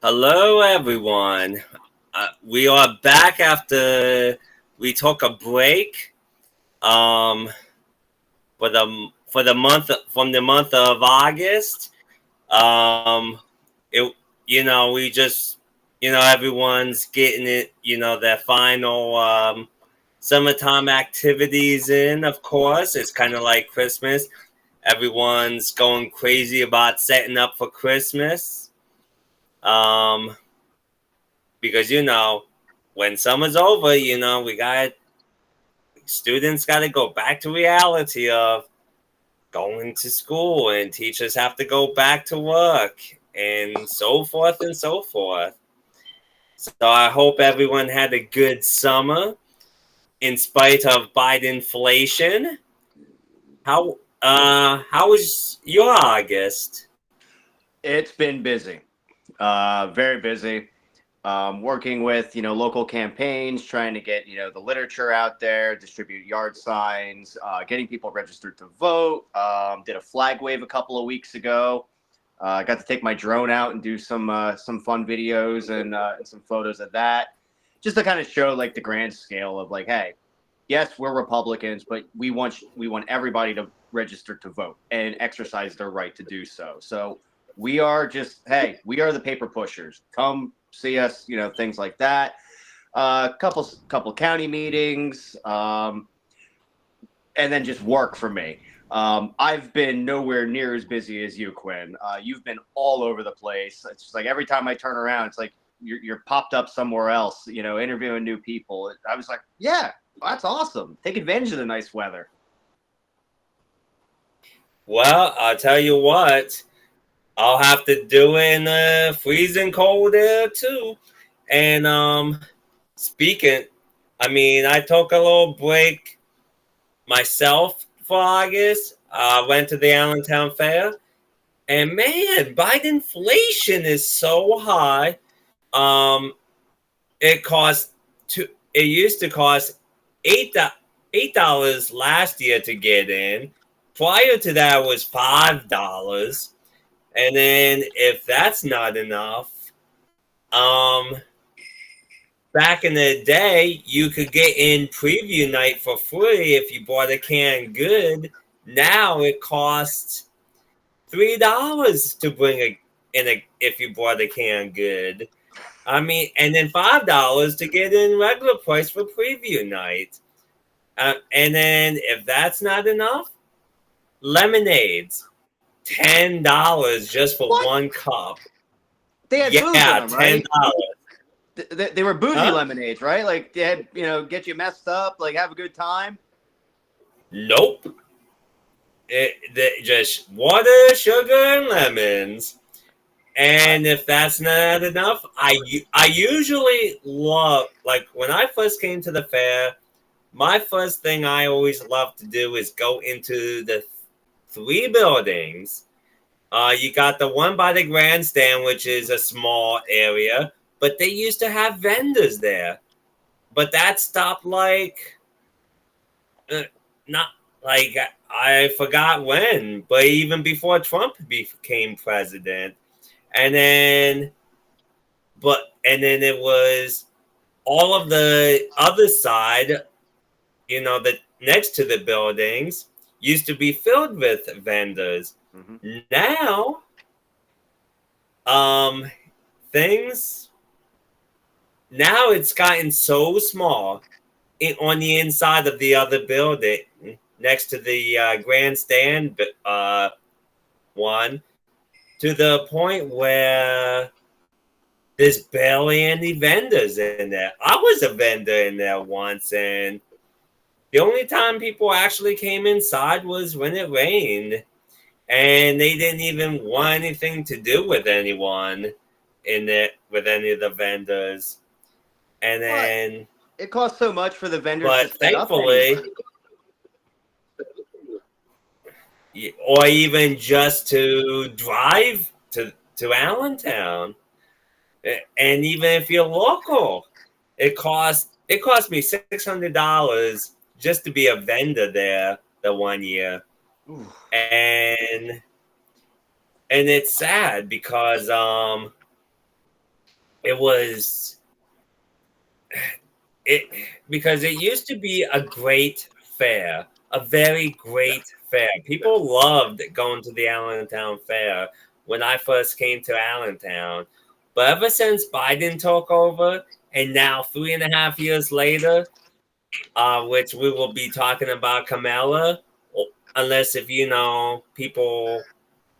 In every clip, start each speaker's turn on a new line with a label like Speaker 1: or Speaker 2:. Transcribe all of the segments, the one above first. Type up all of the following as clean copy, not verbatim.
Speaker 1: Hello, everyone. We are back after we took a break um, for the month from the month of August. It we just everyone's getting it. Their final summertime activities in. Of course, it's kind of like Christmas. Everyone's going crazy about setting up for Christmas. Um, because when summer's over, we got students got to go back to reality of going to school, and teachers have to go back to work, and so forth and so forth. So I hope everyone had a good summer in spite of Biden inflation. How was your August?
Speaker 2: It's been busy, very busy. Working with local campaigns, trying to get the literature out there, distribute yard signs, getting people registered to vote. Did a flag wave a couple of weeks ago. Got to take my drone out and do some fun videos and some photos of that, just to kind of show like the grand scale of like, hey, yes, we're Republicans, but we want everybody to register to vote and exercise their right to do so. So we are just, hey, we are the paper pushers. Come see us, things like that. Couple county meetings, and then just work for me. I've been nowhere near as busy as you, Quinn. You've been all over the place. It's just like every time I turn around, it's like you're popped up somewhere else, interviewing new people. I was like, yeah, that's awesome. Take advantage of the nice weather.
Speaker 1: Well, I'll tell you what. I'll have to do it in freezing cold air too. And speaking, I took a little break myself for August. I went to the Allentown Fair, and man, Biden inflation is so high. Um, it cost two. It used to cost $8 last year to get in. Prior to that was $5. And then if that's not enough, um, back in the day, you could get in preview night for free if you bought a canned good. Now it costs $3 to bring a if you bought a canned good. And then $5 to get in regular price for preview night. And then if that's not enough, lemonades, $10 just for
Speaker 2: What?
Speaker 1: one cup.
Speaker 2: They had booze in
Speaker 1: Yeah,
Speaker 2: them, right?
Speaker 1: $10.
Speaker 2: They were boozy
Speaker 1: Huh?
Speaker 2: lemonades, right? Like they had, get you messed up, like have a good time.
Speaker 1: Nope. Just water, sugar, and lemons.
Speaker 2: I,
Speaker 1: And if that's not enough, I usually love, like when I first came to the fair, my first thing I always love to do is go into the three buildings. You got the one by the grandstand, which is a small area, but they used to have vendors there. But that stopped uh, not like I forgot when, but even before Trump became president, and then it was all of the other side, the next to the buildings used to be filled with vendors.
Speaker 2: mm-hmm.
Speaker 1: Now, um, things now it's gotten so small on the inside of the other building next to the grandstand one, to the point where there's barely any vendors in there. I was a vendor in there once, and the only time people actually came inside was when it rained, and they didn't even want anything to do with anyone in it, with any of the vendors. And
Speaker 2: What?
Speaker 1: then,
Speaker 2: It costs so much for the vendors to
Speaker 1: but
Speaker 2: set up anyway.
Speaker 1: thankfully, or even just to drive to Allentown, and even if you're local, it cost me $600 just to be a vendor there the one year.
Speaker 2: Ooh.
Speaker 1: And it's sad because it was it because it used to be a great fair, a very great fair. People loved going to the Allentown Fair when I first came to Allentown. But ever since Biden took over, and now 3.5 years later, which we will be talking about Kamala, unless if people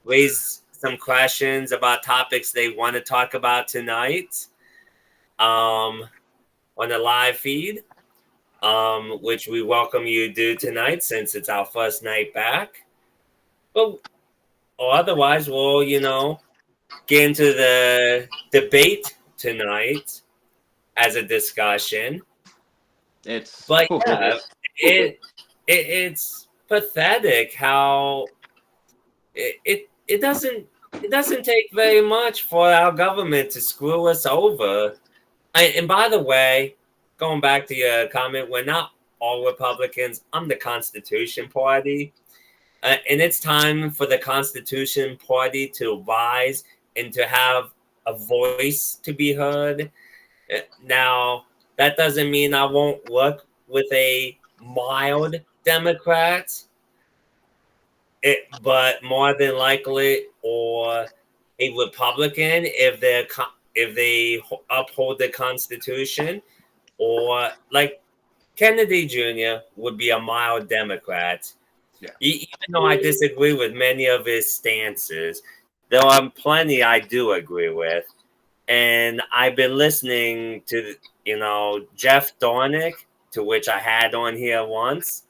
Speaker 1: raise some questions about topics they want to talk about tonight. On the live feed, which we welcome you to do tonight since it's our first night back. But or otherwise, we'll get into the debate tonight as a discussion. But yeah, it's pathetic how it doesn't take very much for our government to screw us over. And by the way, going back to your comment, we're not all Republicans. I'm the Constitution Party. And it's time for the Constitution Party to rise and to have a voice to be heard. Now, that doesn't mean I won't work with a mild Democrat, but more than likely, or a Republican if they uphold the Constitution, or like Kennedy Jr. would be a mild Democrat.
Speaker 2: Yeah.
Speaker 1: Even though I disagree with many of his stances, there are plenty I do agree with. And I've been listening to, Jeff Dornick, to which I had on here once.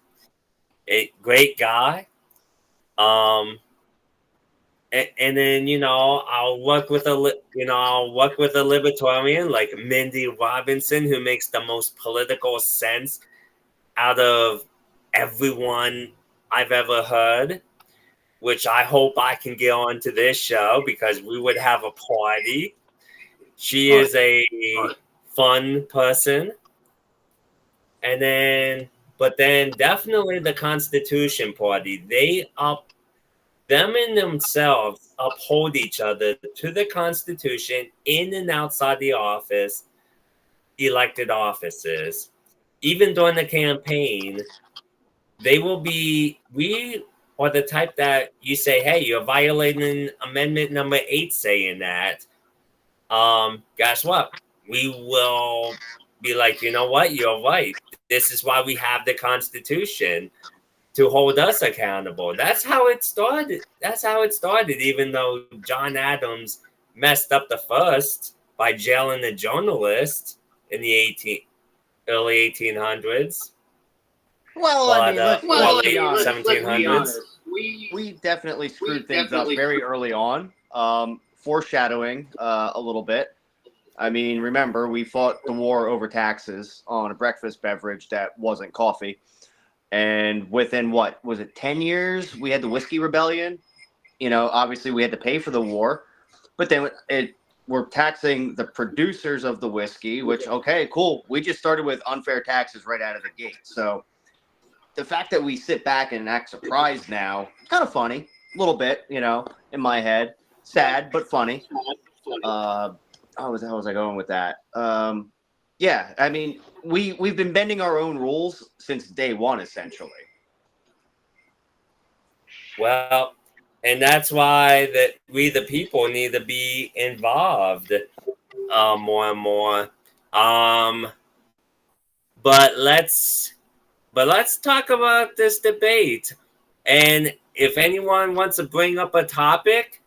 Speaker 1: A great guy. And then I'll work with a libertarian like Mindy Robinson, who makes the most political sense out of everyone I've ever heard, which I hope I can get onto this show because we would have a party. She is a fun person. And then definitely the Constitution Party. Them and themselves uphold each other to the Constitution in and outside the office, elected offices. Even during the campaign, we are the type that you say, hey, you're violating Amendment number 8 saying that. Guess what? We will be like, you know what? You're right. This is why we have the Constitution, to hold us accountable. That's how it started. Even though John Adams messed up the first by jailing a journalist in the early 1800s.
Speaker 2: Well, I mean, let's be honest.
Speaker 1: 1700s.
Speaker 2: We definitely screwed things up very early on, foreshadowing a little bit. I mean, remember, we fought the war over taxes on a breakfast beverage that wasn't coffee. And within 10 years, we had the Whiskey Rebellion. Obviously we had to pay for the war, but then we're taxing the producers of the whiskey, which, okay, cool. We just started with unfair taxes right out of the gate. So the fact that we sit back and act surprised now, kind of funny, a little bit, in my head, sad, but funny. How was I going with that? Yeah, I mean, we've been bending our own rules since day one, essentially.
Speaker 1: Well, and that's why that we, the people, need to be involved more and more. But let's talk about this debate. And if anyone wants to bring up a topic,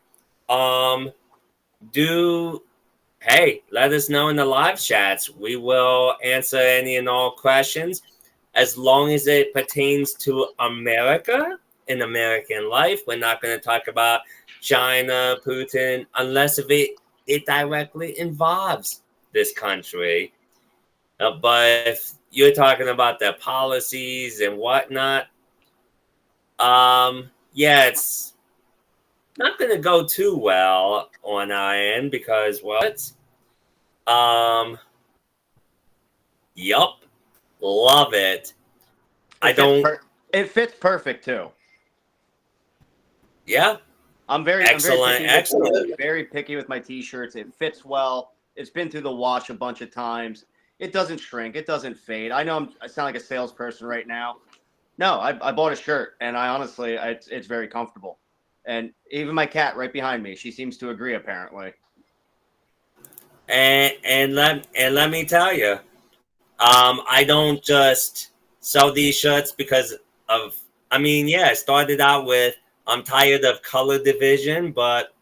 Speaker 1: hey, let us know in the live chats. We will answer any and all questions as long as it pertains to America and American life. We're not going to talk about China, Putin, unless if it directly involves this country. But if you're talking about their policies and whatnot, it's not going to go too well on our end because yup, love it.
Speaker 2: It fits perfect too.
Speaker 1: Yeah,
Speaker 2: I'm very
Speaker 1: excellent.
Speaker 2: Very picky with my t-shirts. It fits well. It's been through the wash a bunch of times. It doesn't shrink. It doesn't fade. I know I sound like a salesperson right now. No, I bought a shirt, and I honestly, it's very comfortable. And even my cat right behind me, she seems to agree, apparently.
Speaker 1: And let me tell you, I don't just sell these shirts because of. I mean, yeah, I started out with I'm tired of color division, but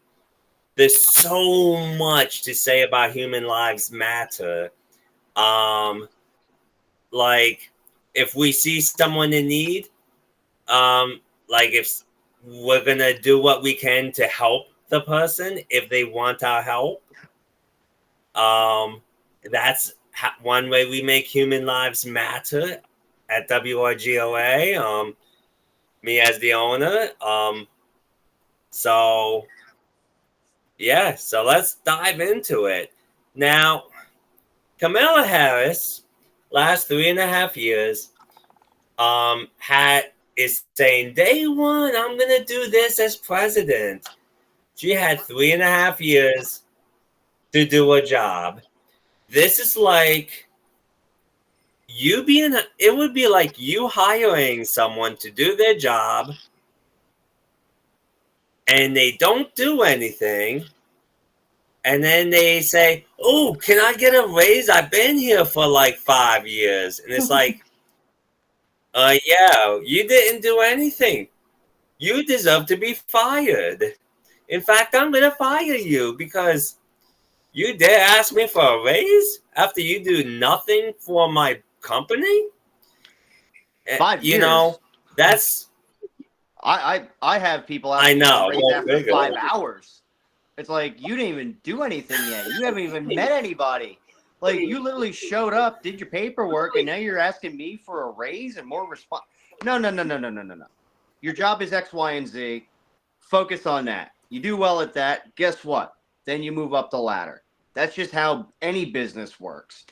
Speaker 1: there's so much to say about human lives matter. Um, like if we see someone in need, like if we're gonna do what we can to help the person if they want our help. That's one way we make human lives matter at WRGOA. Me as the owner. So yeah, so let's dive into it. Now, Kamala Harris, last 3.5 years, had is saying day one, I'm gonna do this as president. She had 3.5 years to do a job. This is like it would be like you hiring someone to do their job and they don't do anything. And then they say, "Oh, can I get a raise? I've been here for like 5 years." And it's like, yeah, you didn't do anything. You deserve to be fired. In fact, I'm going to fire you because you dare ask me for a raise after you do nothing for my company?
Speaker 2: 5 years.
Speaker 1: You know, that's.
Speaker 2: I have people
Speaker 1: I know.
Speaker 2: After 5 hours. It's like you didn't even do anything yet. You haven't even met anybody. Like you literally showed up, did your paperwork, and now you're asking me for a raise and more response. No. Your job is X, Y, and Z. Focus on that. You do well at that. Guess what? Then you move up the ladder. That's just how any business works.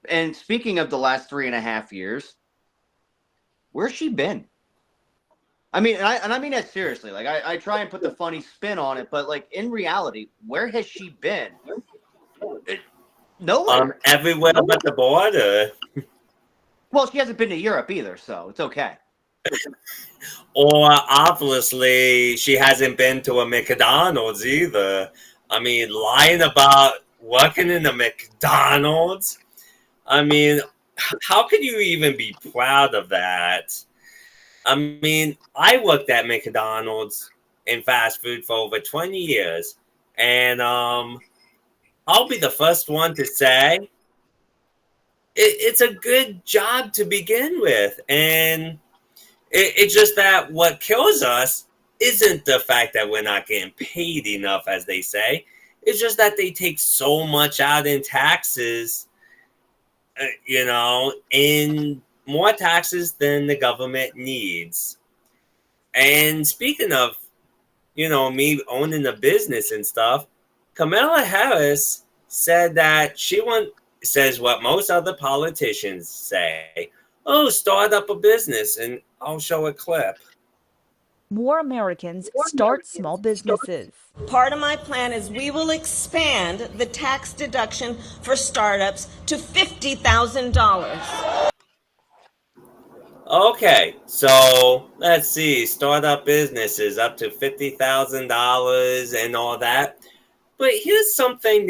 Speaker 2: And speaking of the last 3.5 years, where's she been? I mean, and I mean that seriously. Like, I try and put the funny spin on it, but like in reality, where has she been? Nowhere.
Speaker 1: Everywhere but the border.
Speaker 2: Well, she hasn't been to Europe either, so it's okay.
Speaker 1: Or obviously, she hasn't been to a McDonald's either. I mean, lying about working in a McDonald's. I mean, how could you even be proud of that? I mean, I worked at McDonald's in fast food for over 20 years. And I'll be the first one to say it's a good job to begin with. And it's just that what kills us isn't the fact that we're not getting paid enough, as they say. It's just that they take so much out in taxes, in more taxes than the government needs. And speaking of, me owning a business and stuff, Kamala Harris said that says what most other politicians say. Oh, start up a business, and I'll show a clip.
Speaker 3: More Americans start small businesses.
Speaker 4: Part of my plan is we will expand the tax deduction for startups to $50,000.
Speaker 1: Okay, so let's see, startup businesses up to $50,000 and all that. But here's something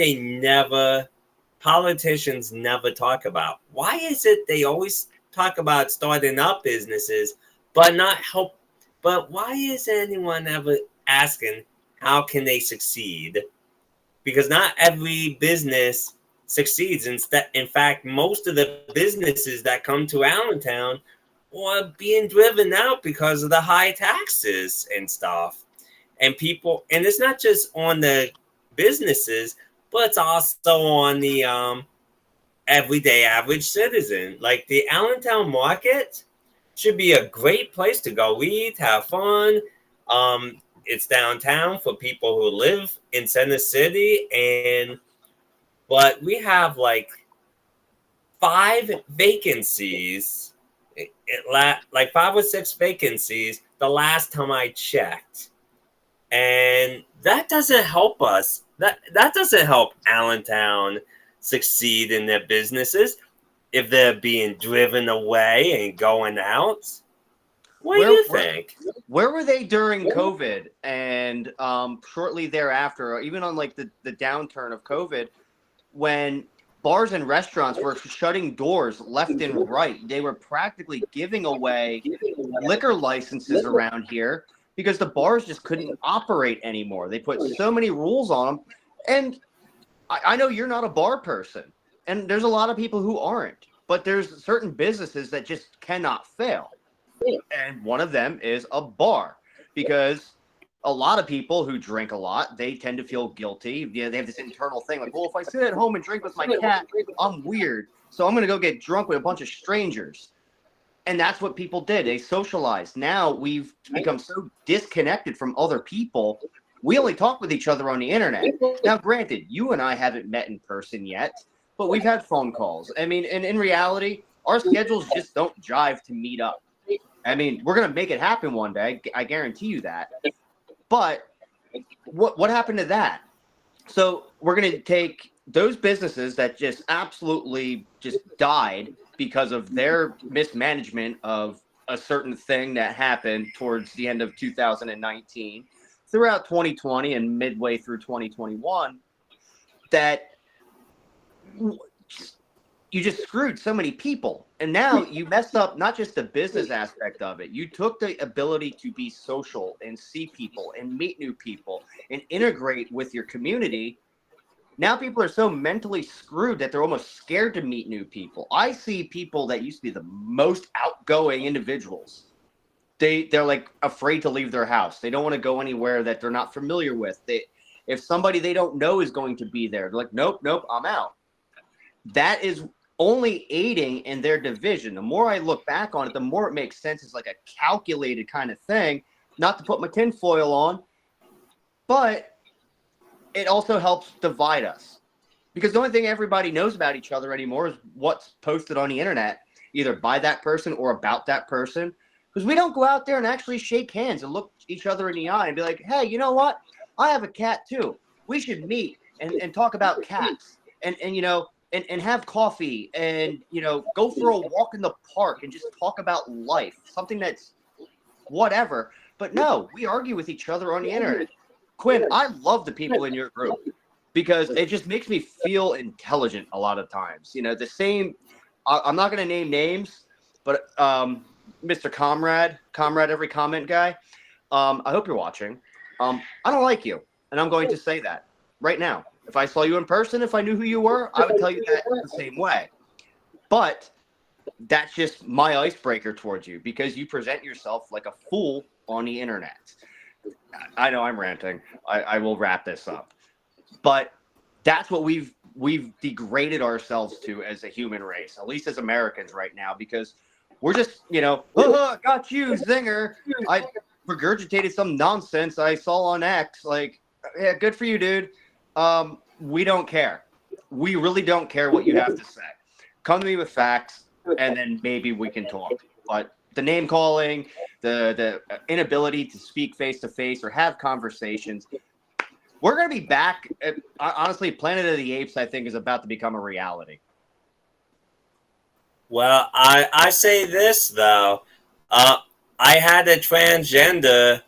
Speaker 1: politicians never talk about. Why is it they always talk about starting up businesses, but not help? But why is anyone ever asking how can they succeed? Because not every business succeeds. In fact, most of the businesses that come to Allentown are being driven out because of the high taxes and stuff. And it's not just on the businesses, but it's also on the everyday average citizen. Like the Allentown market should be a great place to go eat, have fun. It's downtown for people who live in Center City, but we have like 5 vacancies, like 5 or 6 vacancies the last time I checked. and that doesn't help us. That doesn't help Allentown succeed in their businesses if they're being driven away and going out. What do you think?
Speaker 2: Where were they during COVID and shortly thereafter, or even on like the downturn of COVID, when bars and restaurants were shutting doors left and right? They were practically giving away liquor licenses around here because the bars just couldn't operate anymore. They put so many rules on them. And I know you're not a bar person, and there's a lot of people who aren't, but there's certain businesses that just cannot fail. And one of them is a bar, because a lot of people who drink a lot, they tend to feel guilty. Yeah, they have this internal thing like, well, if I sit at home and drink with my cat, I'm weird. So I'm going to go get drunk with a bunch of strangers. And that's what people did. They socialized. Now we've become so disconnected from other people. We only talk with each other on the internet. Now, granted, you and I haven't met in person yet, but we've had phone calls. I mean, and in reality, our schedules just don't jive to meet up. I mean, we're going to make it happen one day. I guarantee you that. But what happened to that? So we're going to take those businesses that just absolutely just died because of their mismanagement of a certain thing that happened towards the end of 2019, throughout 2020 and midway through 2021, that you just screwed so many people. And now you messed up not just the business aspect of it. You took the ability to be social and see people and meet new people and integrate with your community. Now people are so mentally screwed that they're almost scared to meet new people. I see people that used to be the most outgoing individuals. They're like afraid to leave their house. They don't want to go anywhere that they're not familiar with. If somebody they don't know is going to be there, they're like, nope, I'm out. That is only aiding in their division. The more I look back on it, the more it makes sense. It's like a calculated kind of thing, not to put my tinfoil on, but it also helps divide us. Because the only thing everybody knows about each other anymore is what's posted on the internet, either by that person or about that person. Because we don't go out there and actually shake hands and look each other in the eye and be like, hey, you know what? I have a cat too. We should meet and talk about cats and have coffee and, go for a walk in the park and just talk about life, something that's whatever. But no, we argue with each other on the internet. Quinn, I love the people in your group because it just makes me feel intelligent a lot of times. The same, I'm not going to name names, but Mr. Comrade, every comment guy, I hope you're watching. I don't like you, and I'm going to say that right now. If I saw you in person, if I knew who you were, I would tell you that the same way. But that's just my icebreaker towards you, because you present yourself like a fool on the internet. I know I'm ranting. I will wrap this up. But that's what we've degraded ourselves to as a human race, at least as Americans right now, because we're just, got you, zinger. I regurgitated some nonsense I saw on X. Like, yeah, good for you, dude. We don't care. We really don't care what you have to say. Come to me with facts, and then maybe we can talk. But the name calling, the inability to speak face to face or have conversations, we're going to be back. Honestly, Planet of the Apes, I think, is about to become a reality.
Speaker 1: Well, I say this though. I had a transgender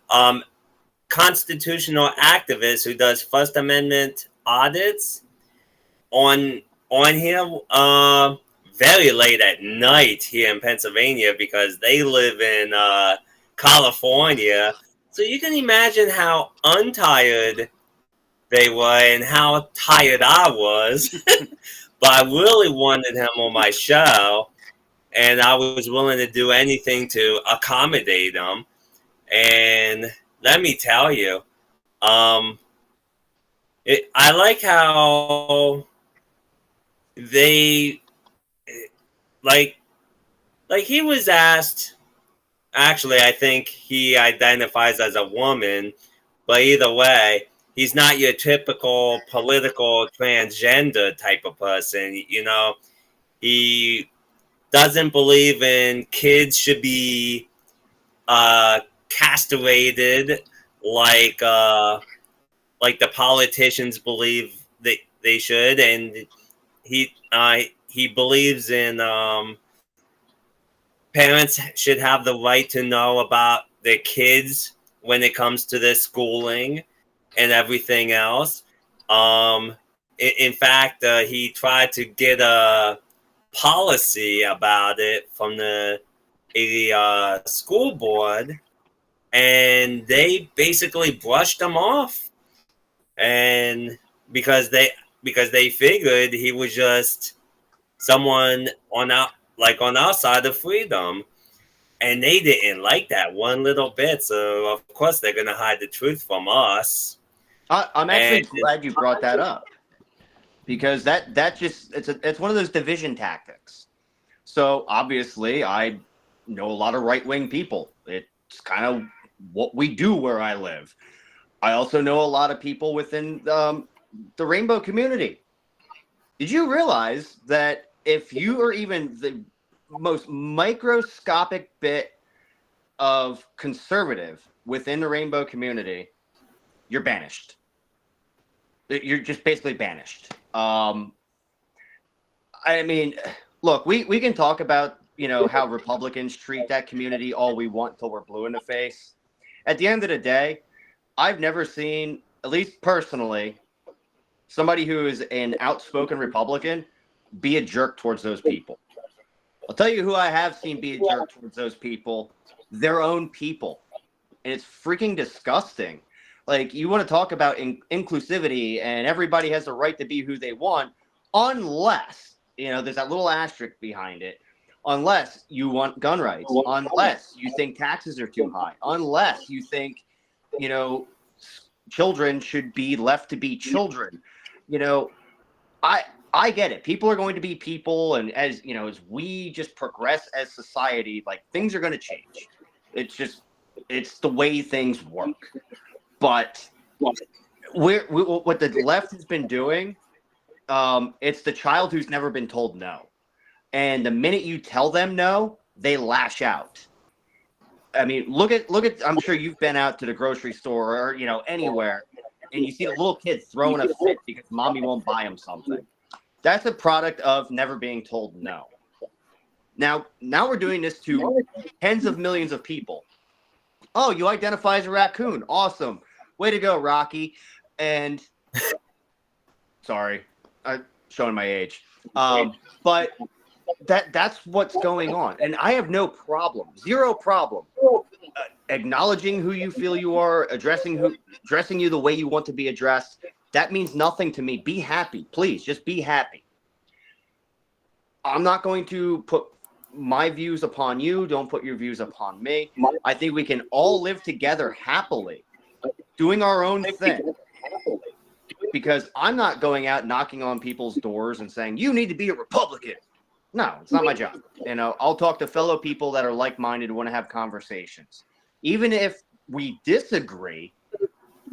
Speaker 1: constitutional activist who does First Amendment audits on here very late at night here in Pennsylvania, because they live in California. So you can imagine how untired they were and how tired I was. But I really wanted him on my show, and I was willing to do anything to accommodate him. And let me tell you, I like how they like he was asked. Actually, I think he identifies as a woman, but either way, he's not your typical political transgender type of person. He doesn't believe in kids should be castrated like the politicians believe they should, and he believes in parents should have the right to know about their kids when it comes to their schooling and everything else. In fact, he tried to get a policy about it from the school board, and they basically brushed him off, and because they figured he was just someone on our side of freedom, and they didn't like that one little bit. So of course they're gonna hide the truth from us.
Speaker 2: I'm actually glad you brought that up, because that just it's one of those division tactics. So obviously I know a lot of right-wing people. It's kind of what we do where I live. I also know a lot of people within the rainbow community. Did you realize that if you are even the most microscopic bit of conservative within the rainbow community, you're banished? You're just basically banished. I mean, look, we can talk about, how Republicans treat that community all we want till we're blue in the face. At the end of the day, I've never seen, at least personally, somebody who is an outspoken Republican be a jerk towards those people. I'll tell you who I have seen be a jerk towards those people: their own people. And it's freaking disgusting. Like, you want to talk about inclusivity and everybody has the right to be who they want, unless, there's that little asterisk behind it, unless you want gun rights, unless you think taxes are too high, unless you think, children should be left to be children. I get it. People are going to be people, and as we just progress as society, like, things are going to change. It's the way things work. But what the left has been doing, it's the child who's never been told no. And the minute you tell them no, they lash out. I mean, look at. I'm sure you've been out to the grocery store or anywhere, and you see a little kid throwing a fit because mommy won't buy him something. That's a product of never being told no. Now we're doing this to tens of millions of people. Oh, you identify as a raccoon. Awesome. Way to go, Rocky. And sorry, I'm showing my age. But that's what's going on. And I have no problem, zero problem, acknowledging who you feel you are, addressing you the way you want to be addressed. That means nothing to me. Be happy. Please, just be happy. I'm not going to put my views upon you. Don't put your views upon me. I think we can all live together happily, doing our own thing. Because I'm not going out knocking on people's doors and saying, you need to be a Republican. No, it's not my job. I'll talk to fellow people that are like-minded who want to have conversations. Even if we disagree,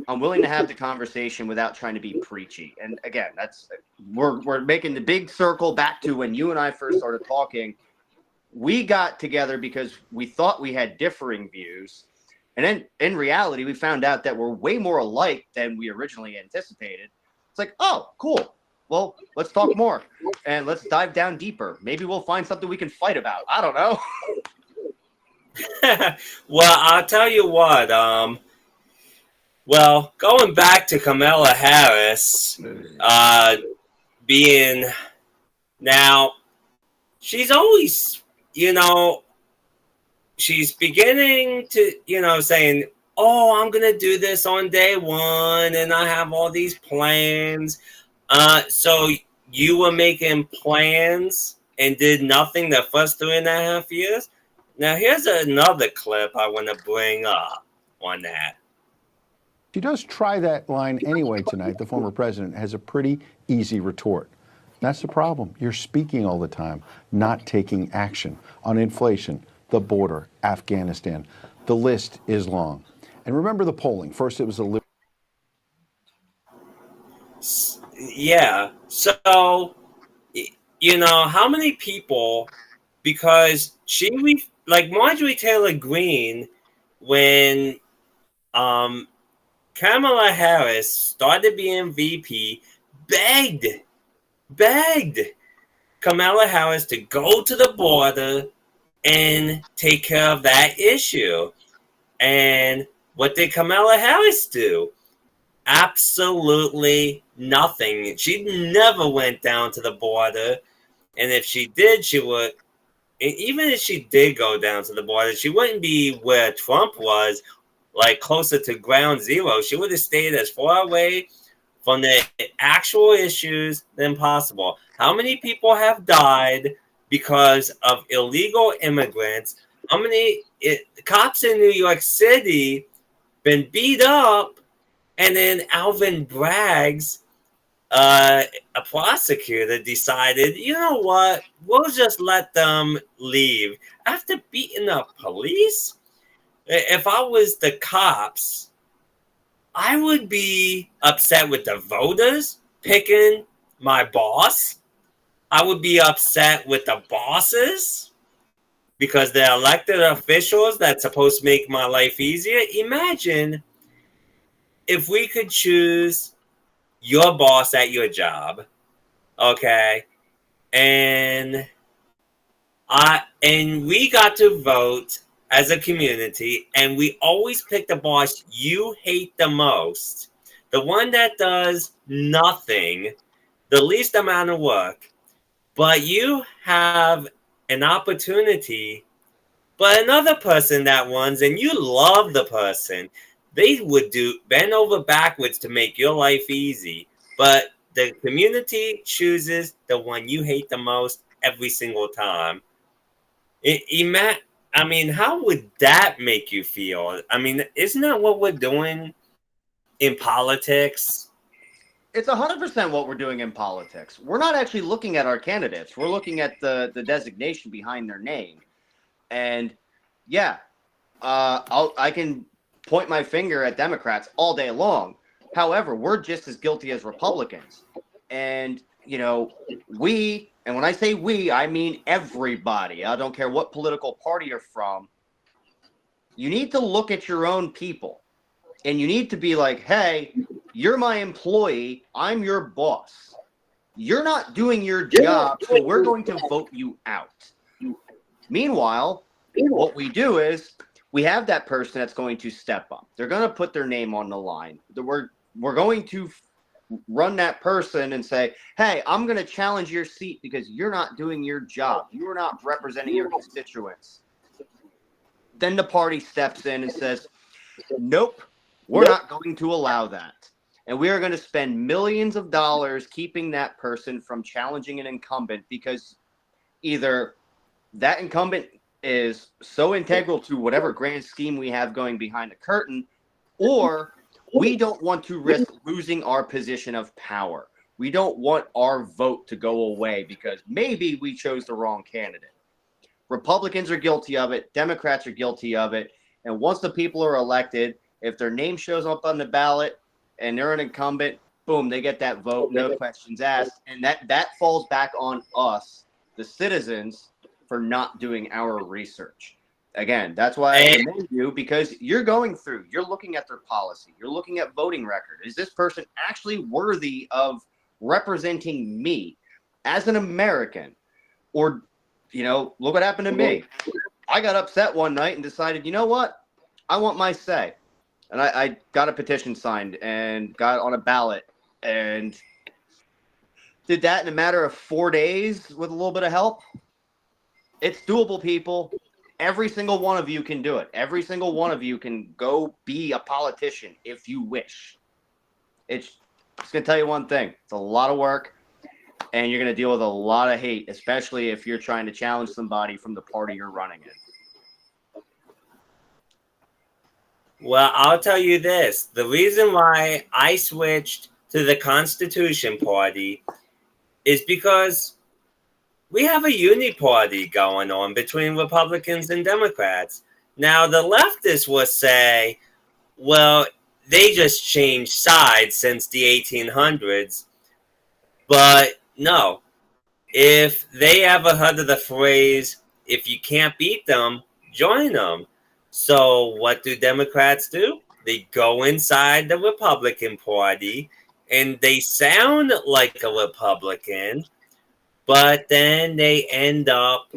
Speaker 2: I'm willing to have the conversation without trying to be preachy. And again, we're making the big circle back to when you and I first started talking. We got together because we thought we had differing views. And then in reality, we found out that we're way more alike than we originally anticipated. It's like, oh, cool. Well, let's talk more and let's dive down deeper. Maybe we'll find something we can fight about. I don't know.
Speaker 1: Well, I'll tell you what. Well, going back to Kamala Harris, being now, she's always, she's beginning to, saying, oh, I'm going to do this on day one, and I have all these plans. So you were making plans and did nothing the first 3.5 years? Now, here's another clip I want to bring up on that.
Speaker 5: She does try that line anyway tonight. The former president has a pretty easy retort. That's the problem. You're speaking all the time, not taking action on inflation, the border, Afghanistan. The list is long. And remember the polling. First, it was a...
Speaker 1: Yeah. So, how many people, because like Marjorie Taylor Greene, when Kamala Harris started being VP, begged Kamala Harris to go to the border and take care of that issue. And what did Kamala Harris do? Absolutely nothing. She never went down to the border. And if she did, she would, even if she did go down to the border, she wouldn't be where Trump was, like closer to ground zero. She would have stayed as far away from the actual issues than possible. How many people have died because of illegal immigrants? How many cops in New York City been beat up, and then Alvin Bragg's a prosecutor decided, you know what, we'll just let them leave after beating up police? If I was the cops, I would be upset with the voters picking my boss. I would be upset with the bosses because they're elected officials that's supposed to make my life easier. Imagine if we could choose your boss at your job, okay, and we got to vote as a community, and we always pick the boss you hate the most, the one that does nothing, the least amount of work, but you have an opportunity, but another person that wants, and you love the person, they would bend over backwards to make your life easy, but the community chooses the one you hate the most every single time. I mean, how would that make you feel? I mean, isn't that what we're doing in politics?
Speaker 2: It's 100% what we're doing in politics. We're not actually looking at our candidates. We're looking at the designation behind their name. And yeah, I can point my finger at Democrats all day long. However, we're just as guilty as Republicans. And, you know, and when I say we, I mean everybody. I don't care what political party you're from. You need to look at your own people. And you need to be like, hey, you're my employee. I'm your boss. You're not doing your job, so we're going to vote you out. Meanwhile, what we do is we have that person that's going to step up. They're going to put their name on the line. We're going to run that person and say, hey, I'm going to challenge your seat because you're not doing your job. You're not representing your constituents. Then the party steps in and says, nope, we're not going to allow that. And we are going to spend millions of dollars keeping that person from challenging an incumbent because either that incumbent is so integral to whatever grand scheme we have going behind the curtain, or we don't want to risk losing our position of power. We don't want our vote to go away because maybe we chose the wrong candidate. Republicans are guilty of it. Democrats are guilty of it. And once the people are elected, if their name shows up on the ballot and they're an incumbent, boom, they get that vote, no questions asked. And that falls back on us, the citizens, for not doing our research. Again, that's why I commend you, because you're looking at their policy. You're looking at voting record. Is this person actually worthy of representing me as an American? Or, you know, look what happened to me. I got upset one night and decided, you know what? I want my say. And I got a petition signed and got on a ballot and did that in a matter of 4 days with a little bit of help. It's doable, people. Every single one of you can do it. Every single one of you can go be a politician if you wish. It's just going to tell you one thing. It's a lot of work, and you're going to deal with a lot of hate, especially if you're trying to challenge somebody from the party you're running in.
Speaker 1: Well, I'll tell you this. The reason why I switched to the Constitution Party is because we have a uniparty going on between Republicans and Democrats. Now, the leftists will say, well, they just changed sides since the 1800s. But no, if they ever heard of the phrase, if you can't beat them, join them. So what do Democrats do? they go inside the Republican Party and they sound like a Republican, but then they end up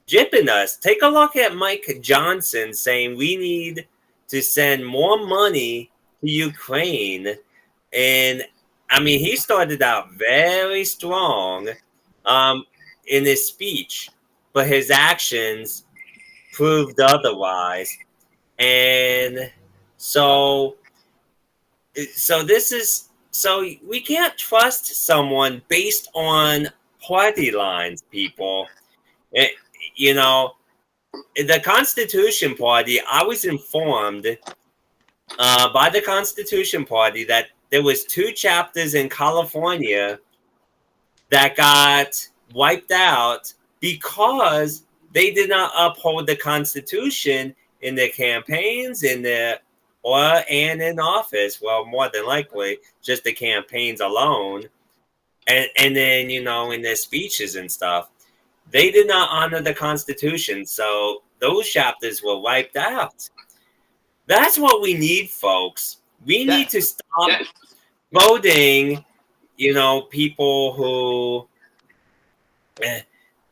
Speaker 1: gypping us. Take a look at Mike Johnson saying we need to send more money to Ukraine. And I mean, he started out very strong in his speech, but his actions proved otherwise. And so we can't trust someone based on party lines, people. You know, the Constitution Party, I was informed by the Constitution Party that there was 2 chapters in California that got wiped out because they did not uphold the Constitution in their campaigns, and in office. Well, more than likely, just the campaigns alone. And then, you know, in their speeches and stuff, they did not honor the Constitution. So those chapters were wiped out. That's what we need, folks. We need to stop voting, you know, people who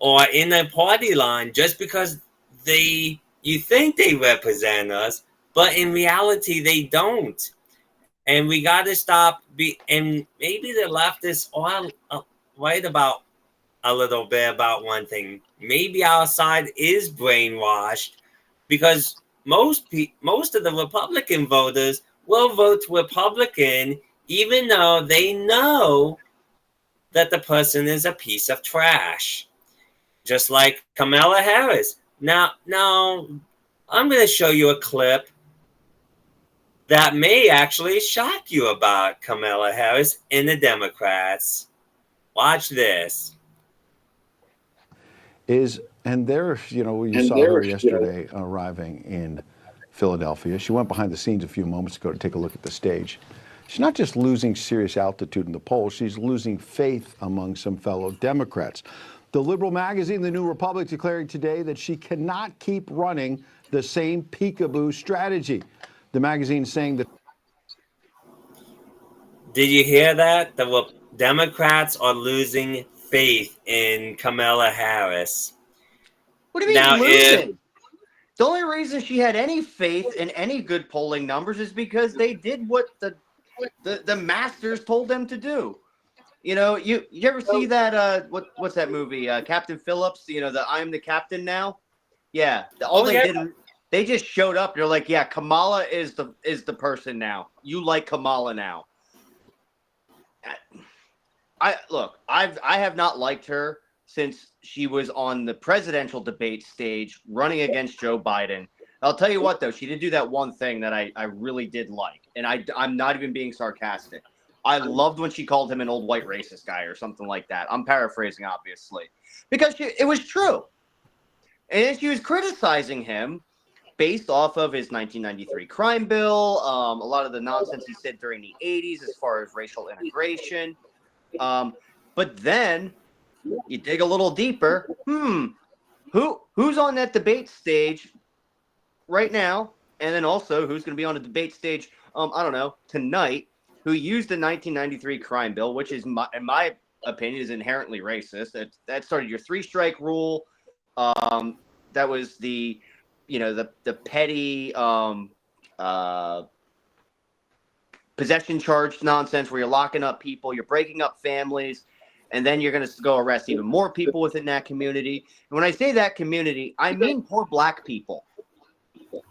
Speaker 1: are in the party line just because you think they represent us, but in reality they don't. And we got to stop. And maybe the leftists are right about a little bit about one thing. Maybe our side is brainwashed because most of the Republican voters will vote Republican even though they know that the person is a piece of trash. Just like Kamala Harris. Now, I'm going to show you a clip that may actually shock you about Kamala Harris and the Democrats. Watch this.
Speaker 5: And there, you know, you saw her yesterday arriving in Philadelphia. She went behind the scenes a few moments ago to take a look at the stage. She's not just losing serious altitude in the polls, she's losing faith among some fellow Democrats. The liberal magazine, The New Republic, declaring today that she cannot keep running the same peekaboo strategy. The magazine saying that.
Speaker 1: Did you hear that? The Democrats are losing faith in Kamala Harris.
Speaker 2: What do you mean losing? The only reason she had any faith in any good polling numbers is because they did what the masters told them to do. You know, you ever see that what's that movie? Captain Phillips, you know, the I'm the Captain Now? Yeah. They just showed up. They're like, yeah, Kamala is the person now. You like Kamala now. I have not liked her since she was on the presidential debate stage running against Joe Biden. I'll tell you what, though, she did do that one thing that I really did like, and I'm not even being sarcastic. I loved when she called him an old white racist guy or something like that. I'm paraphrasing, obviously, because it was true. And she was criticizing him based off of his 1993 crime bill, a lot of the nonsense he said during the 80s as far as racial integration. But then you dig a little deeper. Who's on that debate stage right now? And then also who's going to be on a debate stage, I don't know, tonight, who used the 1993 crime bill, which is, in my opinion, is inherently racist. That started your 3-strike rule. That was the petty possession charge nonsense where you're locking up people, you're breaking up families, and then you're going to go arrest even more people within that community. And when I say that community, I mean poor black people.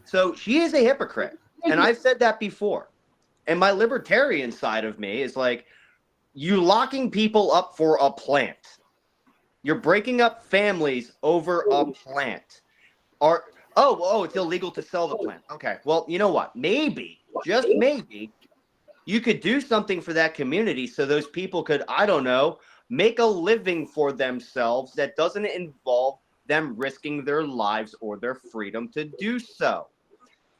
Speaker 2: So she is a hypocrite, and I've said that before. And my libertarian side of me is like, you locking people up for a plant. You're breaking up families over a plant. It's illegal to sell the plant. Okay, well, you know what? Maybe, just maybe, you could do something for that community so those people could, I don't know, make a living for themselves that doesn't involve them risking their lives or their freedom to do so.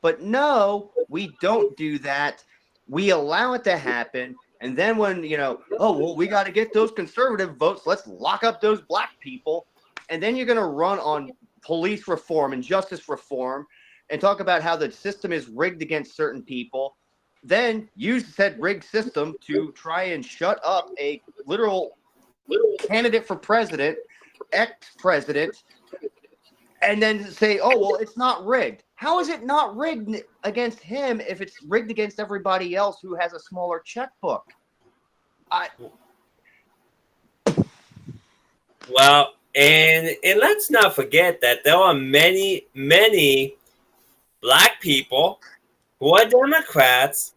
Speaker 2: But no, we don't do that. We allow it to happen. And then when, we got to get those conservative votes, let's lock up those black people. And then you're going to run on police reform and justice reform and talk about how the system is rigged against certain people, then use said rigged system to try and shut up a literal candidate for president, ex-president, and then say, oh, well, it's not rigged. How is it not rigged against him if it's rigged against everybody else who has a smaller checkbook?
Speaker 1: Well, and let's not forget that there are many, many black people who are Democrats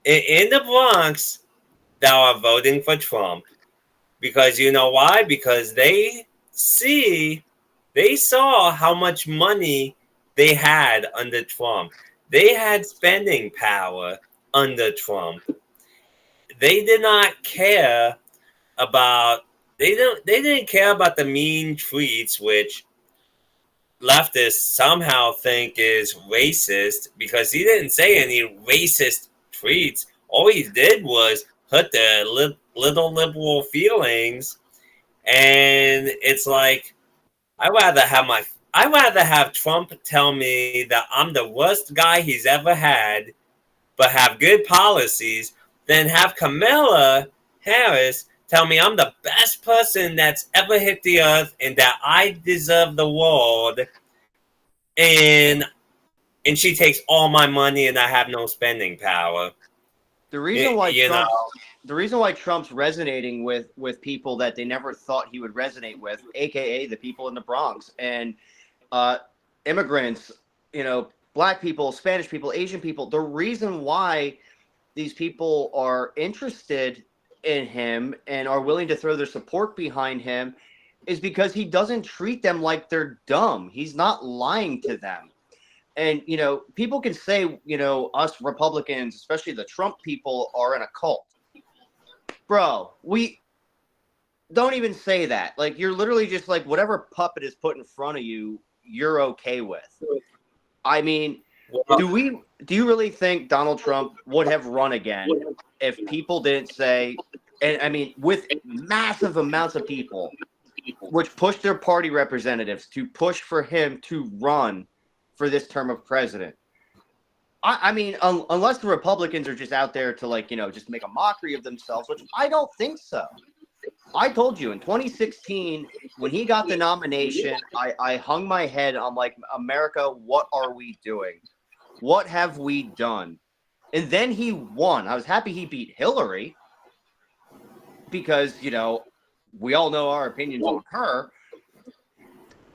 Speaker 1: in the Bronx that are voting for Trump. Because you know why? Because they saw how much money they had under Trump. They had spending power under Trump. They did not care about they didn't care about the mean tweets, which leftists somehow think is racist, because he didn't say any racist tweets. All he did was hurt their little liberal feelings, and it's like I'd rather have Trump tell me that I'm the worst guy he's ever had, but have good policies, than have Kamala Harris tell me I'm the best person that's ever hit the earth and that I deserve the world, and she takes all my money and I have no spending power.
Speaker 2: The reason why Trump's resonating with people that they never thought he would resonate with, aka the people in the Bronx and immigrants, black people, Spanish people, Asian people. The reason why these people are interested in him and are willing to throw their support behind him is because he doesn't treat them like they're dumb. He's not lying to them. And, people can say, us Republicans, especially the Trump people, are in a cult. Bro, we don't even say that. Like, you're literally just like, whatever puppet is put in front of you, you're okay with. I mean, do you really think Donald Trump would have run again if people didn't say, and I mean, with massive amounts of people, which pushed their party representatives to push for him to run for this term of president? I mean, unless the Republicans are just out there to just make a mockery of themselves, which I don't think so. I told you in 2016, when he got the nomination, I hung my head. I'm like, America, what are we doing? What have we done? And then he won. I was happy he beat Hillary because, we all know our opinions on her.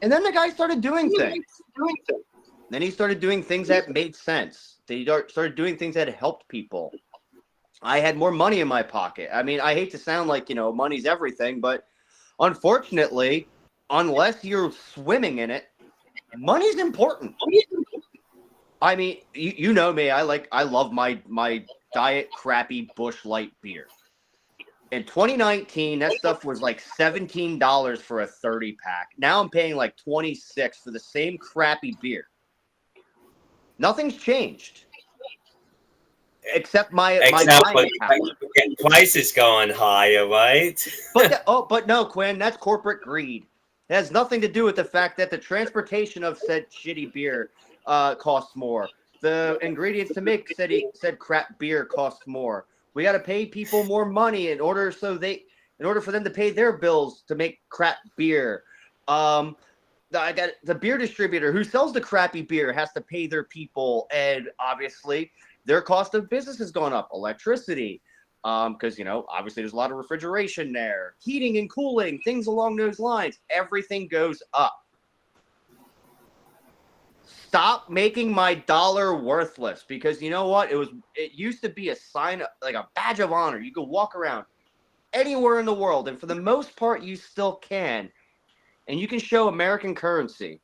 Speaker 2: And then the guy started doing things. Then he started doing things that made sense. They started doing things that helped people. I had more money in my pocket. I mean, I hate to sound like, money's everything, but unfortunately, unless you're swimming in it, money's important. I mean, you know me. I love my diet crappy Busch Light beer. In 2019, that stuff was like $17 for a 30 pack. Now I'm paying like $26 for the same crappy beer. Nothing's changed. Except my buying power.
Speaker 1: Price is going higher, right?
Speaker 2: But no, Quinn, that's corporate greed. It has nothing to do with the fact that the transportation of said shitty beer costs more. The ingredients to make said crap beer costs more. We got to pay people more money in order for them to pay their bills to make crap beer. I got the beer distributor who sells the crappy beer has to pay their people, and obviously their cost of business has gone up. Electricity, because obviously there's a lot of refrigeration there, heating and cooling, things along those lines. Everything goes up. Stop making my dollar worthless, because you know what? It used to be a sign, like a badge of honor. You could walk around anywhere in the world, and for the most part, you still can. And you can show American currency,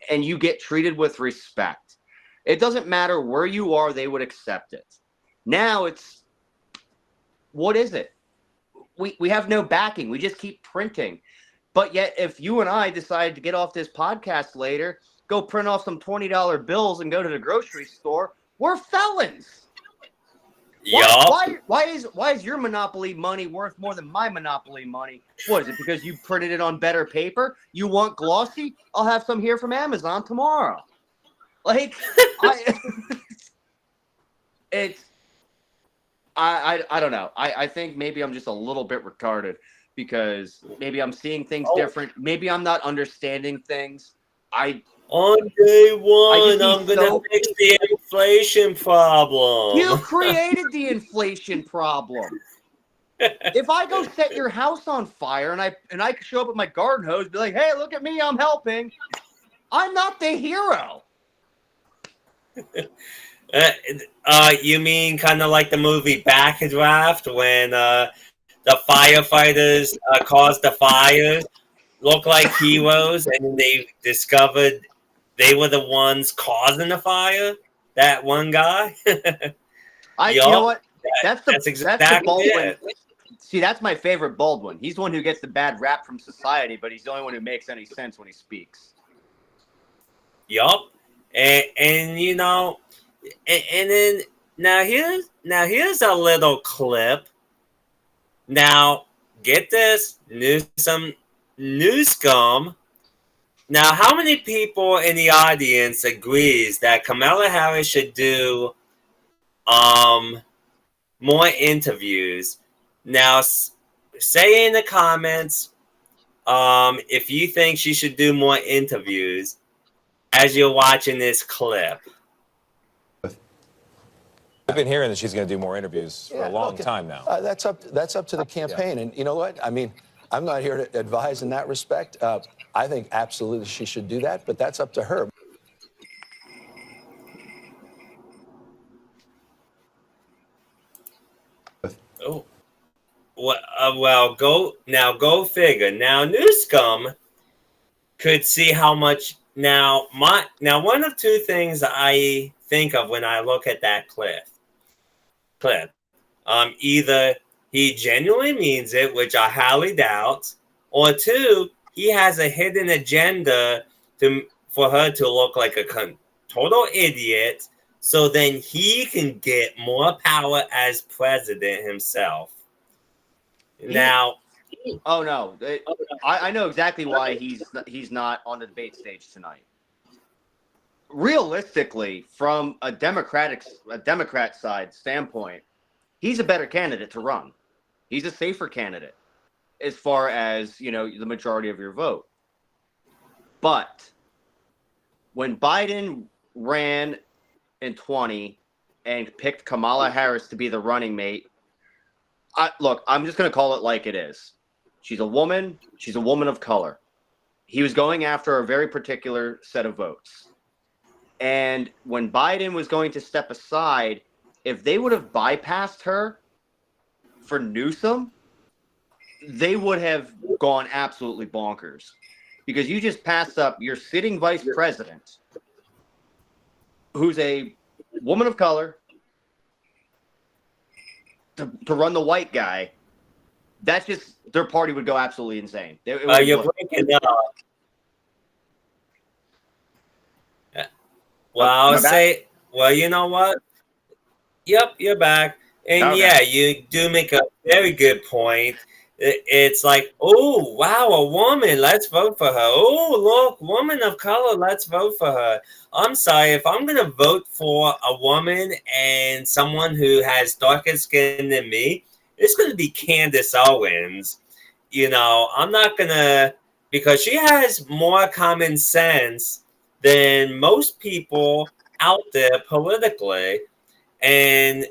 Speaker 2: and you get treated with respect. It doesn't matter where you are, they would accept it. Now what is it? We have no backing. We just keep printing. But yet, if you and I decide to get off this podcast later, go print off some $20 bills and go to the grocery store, we're felons. Why is your Monopoly money worth more than my Monopoly money? What is it, because you printed it on better paper? You want glossy? I'll have some here from Amazon tomorrow. Like, I don't know. I think maybe I'm just a little bit retarded because maybe I'm seeing things different. Maybe I'm not understanding things.
Speaker 1: On day one,
Speaker 2: need
Speaker 1: I'm gonna fix the inflation problem.
Speaker 2: You created the inflation problem. If I go set your house on fire and I show up with my garden hose, be like, "Hey, look at me, I'm helping." I'm not the hero.
Speaker 1: You mean kind of like the movie Backdraft when the firefighters caused the fires, look like heroes, and then they discovered they were the ones causing the fire? That one guy?
Speaker 2: You know what? That's
Speaker 1: exactly
Speaker 2: the Baldwin.
Speaker 1: it.
Speaker 2: See, that's my favorite Baldwin. He's the one who gets the bad rap from society, but he's the only one who makes any sense when he speaks.
Speaker 1: Yup. And you know, and then now here's a little clip. Now get this, Newscom. Now, how many people in the audience agrees that Kamala Harris should do more interviews? Now, say in the comments if you think she should do more interviews as you're watching this clip.
Speaker 6: I've been hearing that she's going to do more interviews for a long time now.
Speaker 7: That's up to the campaign. And you know what? I mean, I'm not here to advise in that respect. I think absolutely she should do that, but that's up to her.
Speaker 1: Oh, well, go figure. Now, Newscom could see how much. Now, one of two things I think of when I look at that clip. Either he genuinely means it, which I highly doubt, or two, he has a hidden agenda for her to look like a total idiot, so then he can get more power as president himself. Now,
Speaker 2: oh no, I know exactly why he's not on the debate stage tonight. Realistically, from a Democrat side standpoint, he's a better candidate to run. He's a safer candidate as far as, the majority of your vote. But when Biden ran in 20 and picked Kamala Harris to be the running mate, I'm just going to call it like it is. She's a woman. She's a woman of color. He was going after a very particular set of votes. And when Biden was going to step aside, if they would have bypassed her for Newsom, they would have gone absolutely bonkers. Because you just passed up your sitting vice president, who's a woman of color, to run the white guy. That's just, their party would go absolutely insane.
Speaker 1: You're breaking up. Well, you know what? Yep, you're back. And
Speaker 2: okay.
Speaker 1: Yeah, you do make a very good point. It's like, oh, wow, a woman, let's vote for her. Oh, look, woman of color, let's vote for her. I'm sorry, if I'm going to vote for a woman and someone who has darker skin than me, it's going to be Candace Owens. I'm not going to, because she has more common sense than most people out there politically. And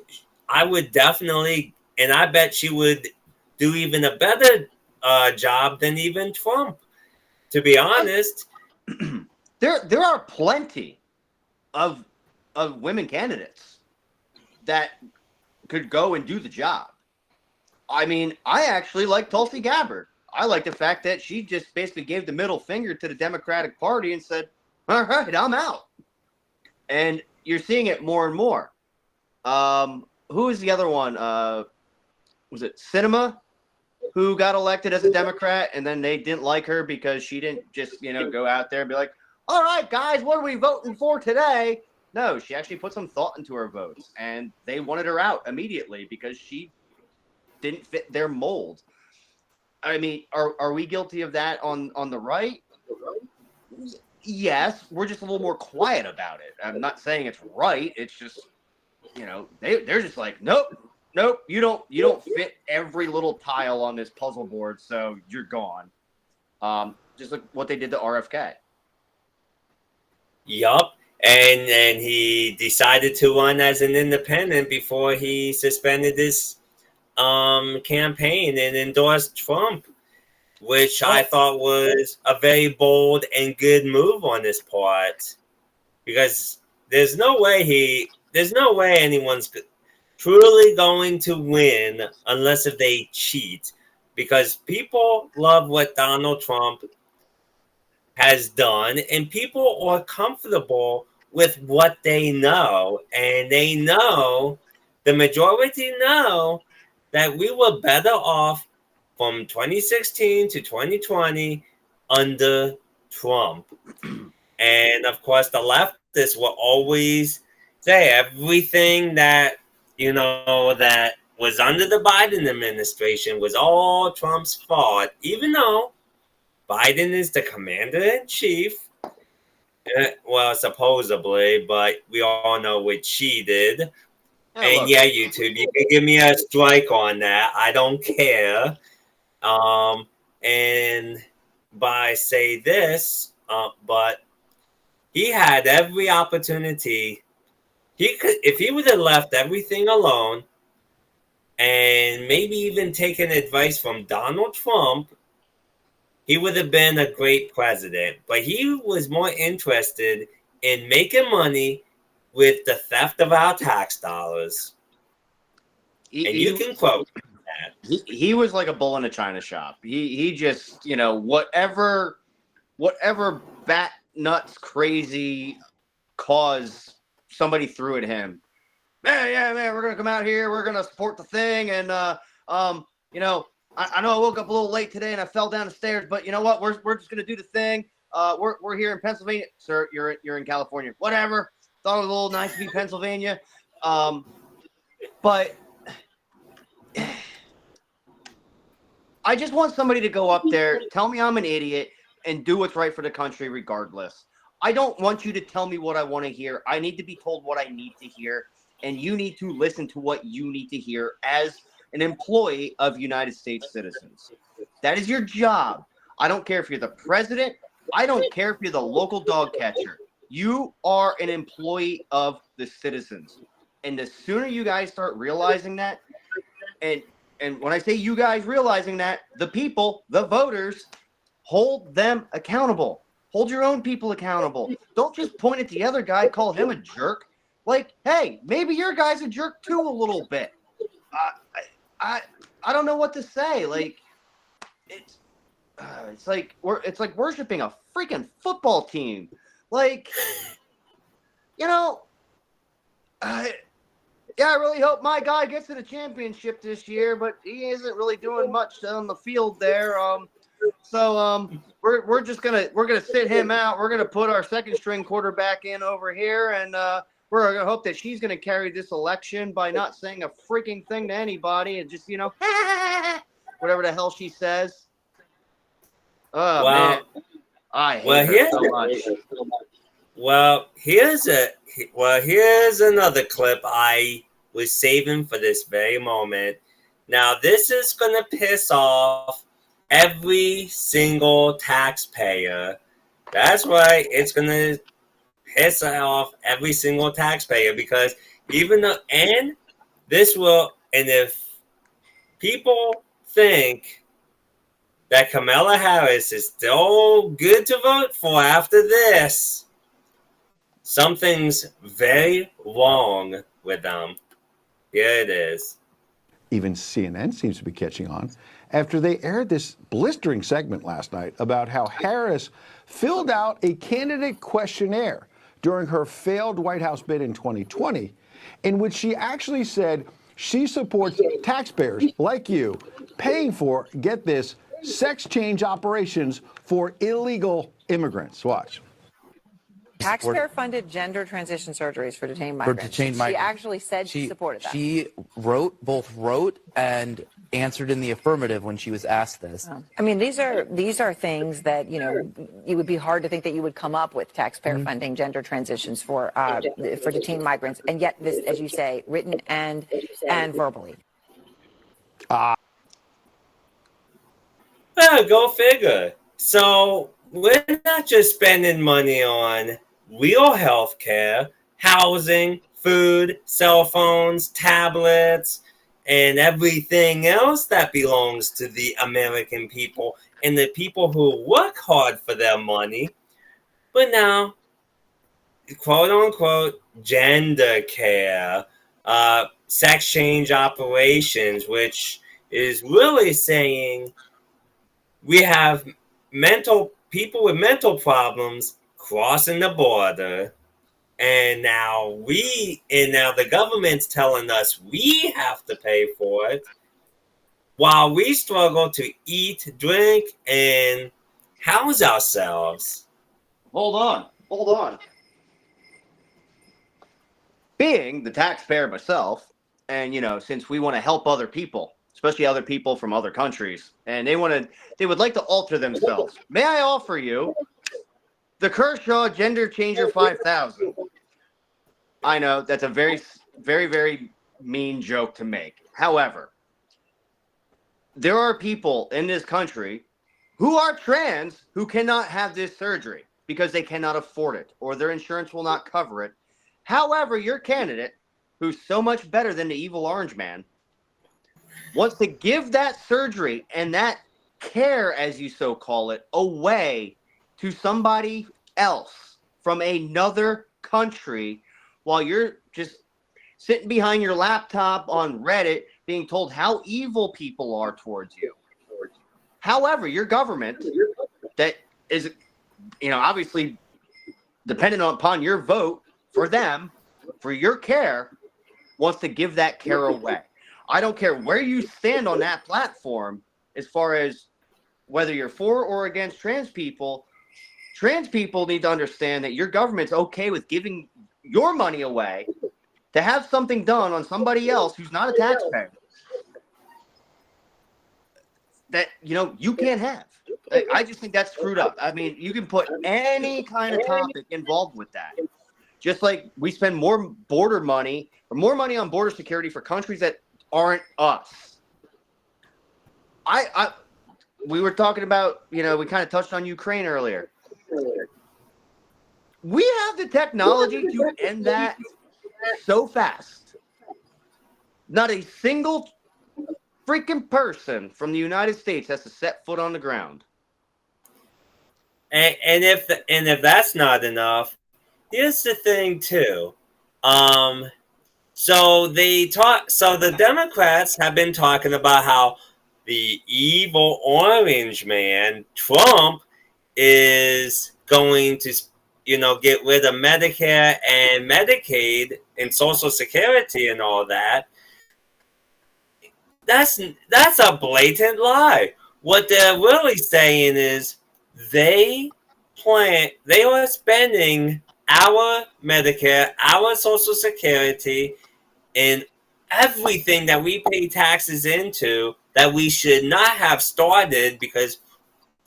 Speaker 1: I would definitely, and I bet she would do even a better job than even Trump, to be honest.
Speaker 2: There are plenty of women candidates that could go and do the job. I mean, I actually like Tulsi Gabbard. I like the fact that she just basically gave the middle finger to the Democratic Party and said, all right, I'm out. And you're seeing it more and more. Who is the other one? Was it Sinema, who got elected as a Democrat, and then they didn't like her because she didn't just, go out there and be like, all right, guys, what are we voting for today? No, she actually put some thought into her votes, and they wanted her out immediately because she didn't fit their mold. I mean, are we guilty of that on the right? Yes, we're just a little more quiet about it. I'm not saying it's right. It's just, they're just like, nope, you don't fit every little tile on this puzzle board, so you're gone. Just like what they did to RFK.
Speaker 1: Yup. And he decided to run as an independent before he suspended his campaign and endorsed Trump, which I thought was a very bold and good move on his part, because there's no way anyone's truly going to win unless if they cheat, because people love what Donald Trump has done, and people are comfortable with what they know, and they know, the majority know, that we were better off from 2016 to 2020 under Trump. And of course, the leftists will always say everything that, that was under the Biden administration was all Trump's fault, even though Biden is the commander-in-chief. Well, supposedly, but we all know what she did. And yeah, YouTube, you can give me a strike on that. I don't care. And by say this, but he had every opportunity. He could, if he would have left everything alone, and maybe even taken advice from Donald Trump, he would have been a great president. But he was more interested in making money with the theft of our tax dollars. And you can quote that.
Speaker 2: He was like a bull in a china shop. He just, whatever bat nuts crazy cause somebody threw at him. Man, we're gonna come out here, we're gonna support the thing, and I know I woke up a little late today and I fell down the stairs, but you know what? We're just gonna do the thing. We're here in Pennsylvania, sir. You're in California. Whatever. Thought it was a little nice to be Pennsylvania, but I just want somebody to go up there, tell me I'm an idiot, and do what's right for the country regardless. I don't want you to tell me what I want to hear. I need to be told what I need to hear, and you need to listen to what you need to hear as an employee of United States citizens. That is your job. I don't care if you're the president. I don't care if you're the local dog catcher. You are an employee of the citizens. And the sooner you guys start realizing that, and when I say you guys realizing that, the people, the voters, hold them accountable. Hold your own people accountable. Don't just point at the other guy, call him a jerk. Like, hey, maybe your guy's a jerk too a little bit. I don't know what to say. Like, it's like worshiping a freaking football team. Like, I really hope my guy gets to the championship this year, but he isn't really doing much on the field there. So we're gonna sit him out. We're gonna put our second string quarterback in over here, and we're gonna hope that she's gonna carry this election by not saying a freaking thing to anybody and just whatever the hell she says. Oh man, I hate her so much.
Speaker 1: Well, here's another clip I was saving for this very moment. Now, this is gonna piss off every single taxpayer. That's right, it's gonna piss off every single taxpayer, because if people think that Kamala Harris is still good to vote for after this, something's very wrong with them. Here it is.
Speaker 5: Even CNN seems to be catching on after they aired this blistering segment last night about how Harris filled out a candidate questionnaire during her failed White House bid in 2020, in which she actually said she supports taxpayers like you paying for, get this, sex change operations for illegal immigrants. Watch.
Speaker 8: Taxpayer-funded gender transition surgeries for detained migrants. She actually said she supported that.
Speaker 9: She both wrote and answered in the affirmative when she was asked this.
Speaker 8: I mean, these are things that, you know, it would be hard to think that you would come up with taxpayer funding gender transitions for detained migrants, and yet this, as you say, written and verbally.
Speaker 1: Go figure. So we're not just spending money on real health care, housing, food, cell phones, tablets, and everything else that belongs to the American people and the people who work hard for their money. But now, quote unquote, gender care, sex change operations, which is really saying we have people with mental problems crossing the border. And now the government's telling us we have to pay for it while we struggle to eat, drink, and house ourselves.
Speaker 2: Hold on. Being the taxpayer myself, and, you know, since we want to help other people, especially other people from other countries, and they would like to alter themselves, may I offer you the Kershaw Gender Changer 5000. I know that's a very, very, very mean joke to make. However, there are people in this country who are trans who cannot have this surgery because they cannot afford it or their insurance will not cover it. However, your candidate, who's so much better than the evil orange man, wants to give that surgery and that care, as you so call it, away to somebody else from another country while you're just sitting behind your laptop on Reddit being told how evil people are towards you. However, your government that is, you know, obviously dependent upon your vote for them, for your care, wants to give that care away. I don't care where you stand on that platform as far as whether you're for or against trans people need to understand that your government's okay with giving your money away to have something done on somebody else who's not a taxpayer that, you know, you can't have. I just think that's screwed up. I mean, you can put any kind of topic involved with that. Just like we spend more money on border security for countries that aren't us. We were talking about, you know, we kind of touched on Ukraine earlier. We have the technology to end that so fast. Not a single freaking person from the United States has to set foot on the ground.
Speaker 1: And if that's not enough, here's the thing too. So the Democrats have been talking about how the evil orange man, Trump, is going to, you know, get rid of Medicare and Medicaid and Social Security and all that. That's a blatant lie. What they're really saying is they are spending our Medicare, our Social Security, and everything that we pay taxes into that we should not have started because,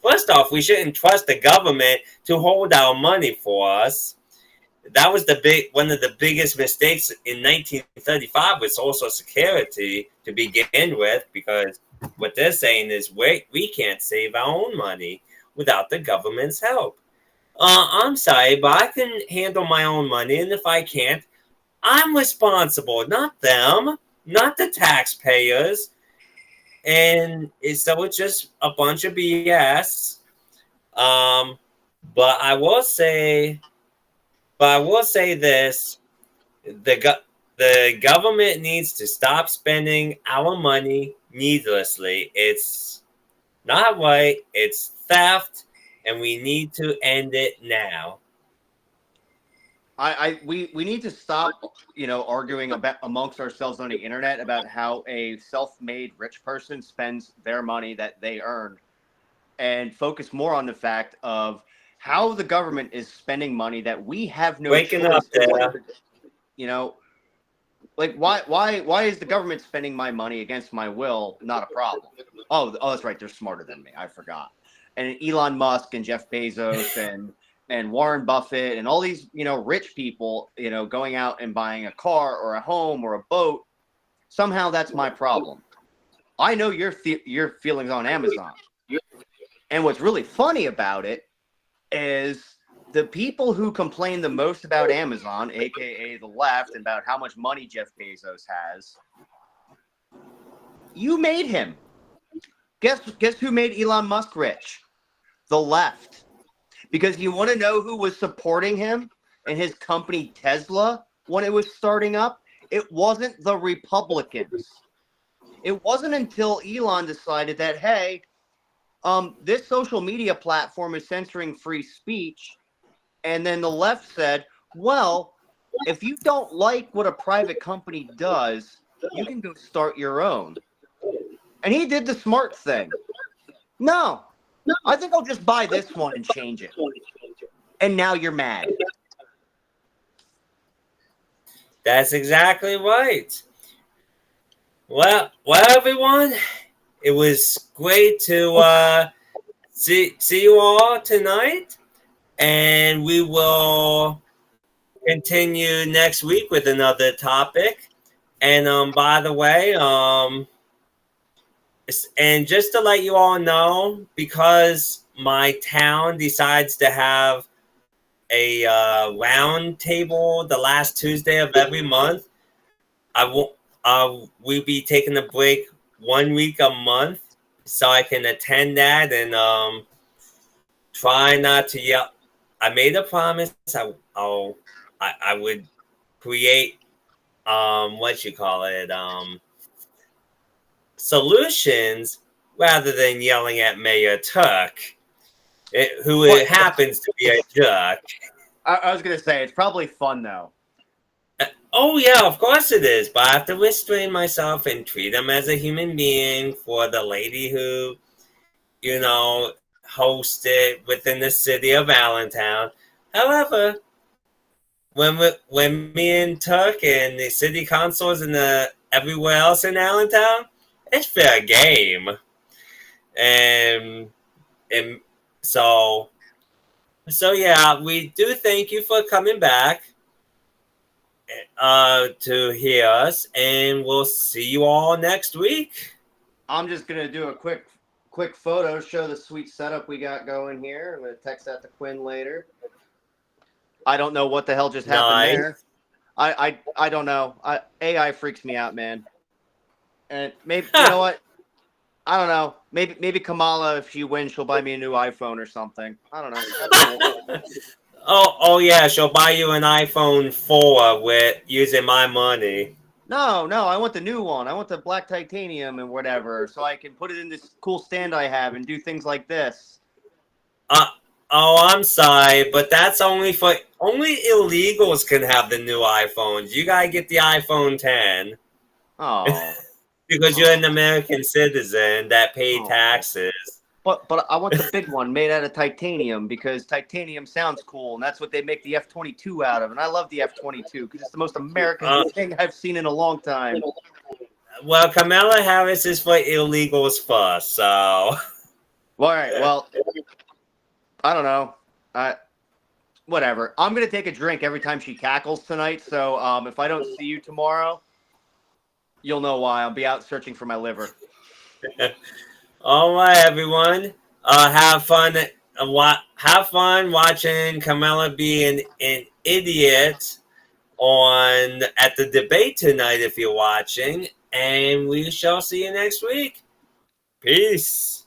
Speaker 1: first off, we shouldn't trust the government to hold our money for us. That was one of the biggest mistakes in 1935 with Social Security to begin with, because what they're saying is we can't save our own money without the government's help. I'm sorry, but I can handle my own money, and if I can't, I'm responsible, not them, not the taxpayers. And so it's just a bunch of BS. But I will say this: the government needs to stop spending our money needlessly. It's not right. It's theft, and we need to end it now.
Speaker 2: We need to stop, you know, arguing about amongst ourselves on the internet about how a self-made rich person spends their money that they earned, and focus more on the fact of how the government is spending money that we have no
Speaker 1: Waking
Speaker 2: choice
Speaker 1: up there.
Speaker 2: You know, Like, why is the government spending my money against my will not a problem? Oh, that's right. They're smarter than me. I forgot. And Elon Musk and Jeff Bezos and Warren Buffett and all these, rich people, going out and buying a car or a home or a boat. Somehow that's my problem. I know your feelings on Amazon. And what's really funny about it is the people who complain the most about Amazon, aka the left, and about how much money Jeff Bezos has, you made him. Guess who made Elon Musk rich? The left. Because you want to know who was supporting him and his company Tesla when it was starting up? It wasn't the Republicans. It wasn't until Elon decided that, hey, this social media platform is censoring free speech. And then the left said, well, if you don't like what a private company does, you can go start your own. And he did the smart thing. No, I think I'll just buy this one and change it. And now you're mad.
Speaker 1: That's exactly right. Well, everyone, it was great to see you all tonight. And we will continue next week with another topic. And by the way, and just to let you all know, because my town decides to have a round table the last Tuesday of every month, we'll be taking a break 1 week a month so I can attend that and try not to yell. I made a promise I would create solutions rather than yelling at Mayor Tuck, who happens to be a jerk.
Speaker 2: I was going to say, it's probably fun, though.
Speaker 1: Oh, yeah, of course it is. But I have to restrain myself and treat him as a human being for the lady who, hosted within the city of Allentown. However, when me and Tuck and the city councils and everywhere else in Allentown, it's fair game. And so yeah, we do thank you for coming back to hear us, and we'll see you all next week.
Speaker 2: I'm just gonna do a quick photo, show the sweet setup we got going here. I'm gonna text that to Quinn later. I don't know what the hell just happened there. I don't know. AI freaks me out, man. And maybe you know what? I don't know. Maybe Kamala, if she wins, she'll buy me a new iPhone or something. I don't know.
Speaker 1: Oh yeah, she'll buy you an iPhone 4 with using my money.
Speaker 2: No, I want the new one. I want the black titanium and whatever, so I can put it in this cool stand I have and do things like this.
Speaker 1: I'm sorry, but that's only illegals can have the new iPhones. You gotta get the iPhone 10.
Speaker 2: Oh.
Speaker 1: Because you're an American citizen that paid taxes.
Speaker 2: But I want the big one made out of titanium because titanium sounds cool, and that's what they make the F-22 out of. And I love the F-22 because it's the most American thing I've seen in a long time.
Speaker 1: Well, Kamala Harris is for illegals first, so.
Speaker 2: Well, all right. Well, I don't know. Whatever. I'm gonna take a drink every time she cackles tonight. So if I don't see you tomorrow, you'll know why. I'll be out searching for my liver.
Speaker 1: All right, everyone. Have fun. Have fun watching Kamala be an idiot at the debate tonight if you're watching. And we shall see you next week. Peace.